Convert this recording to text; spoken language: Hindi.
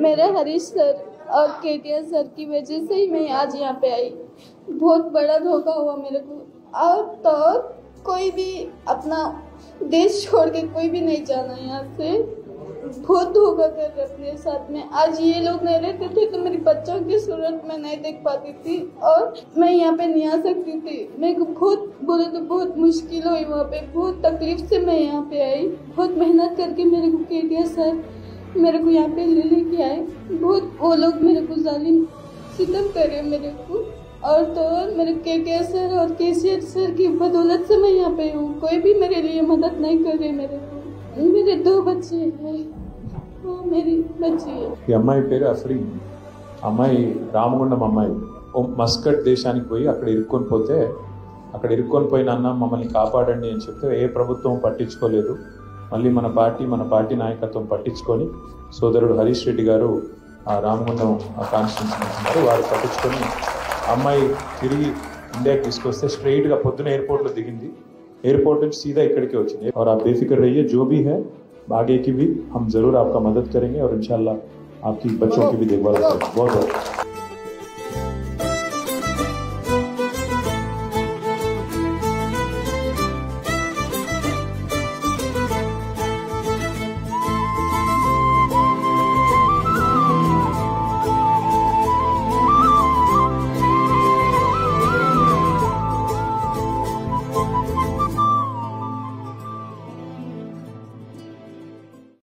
मेरे हरीश सर और केटीआर सर की वजह से ही मैं आज यहाँ पे आई। बहुत बड़ा धोखा हुआ मेरे को। और तो कोई भी अपना देश छोड़ के कोई भी नहीं जाना यहाँ से। बहुत धोखा कर रहे अपने साथ में। आज ये लोग नहीं रहते थे तो मेरी बच्चों की सूरत में नहीं देख पाती थी और मैं यहाँ पे नहीं आ सकती थी। मेरे को बहुत बोले तो बहुत मुश्किल हुई वहाँ पे। बहुत तकलीफ से मैं यहाँ पे आई। बहुत मेहनत करके मेरे को केटीआर सर मेरे को यहाँ पे लेके आए। बहुत वो लोग मेरे को जालिम सितम करे मेरे को। और तो और मेरे केटीआर सर और केसीआर सर की बदौलत से मैं यहाँ पे हूँ। कोई भी मेरे लिए मदद नहीं कर रहे मेरे को। मेरे 2 बच्चे हैं, वो मेरी बच्ची है। ఈ అమ్మాయి పేరు అఫ్రీన్. అమ్మాయి రామగుండం అమ్మాయి. మస్కట్ దేశానికి పోయి అక్కడ ఇరుక్కొని పోయిన అన్న మమ్మల్ని కాపాడండి అని చెప్తే ఏ ప్రభుత్వం పట్టించుకోలేదు. మళ్ళీ మన పార్టీ నాయకత్వం పట్టించుకొని సోదరుడు హరీష్ రెడ్డి గారు ఆ రామగుండం కాన్స్టిట్యూన్సీ వారు పట్టించుకొని అమ్మాయి తిరిగి ఇండియాకి తీసుకొస్తే స్ట్రైట్గా పొద్దున ఎయిర్పోర్ట్లో దిగింది. एयरपोर्ट से सीधा इकड़ के వచ్చింది. और आप बेफिक्र रहिए, जो भी है आगे की भी हम जरूर आपका मदद करेंगे और इंशाल्लाह आपकी बच्चों की भी देखभाल करेंगे. बहुत बहुत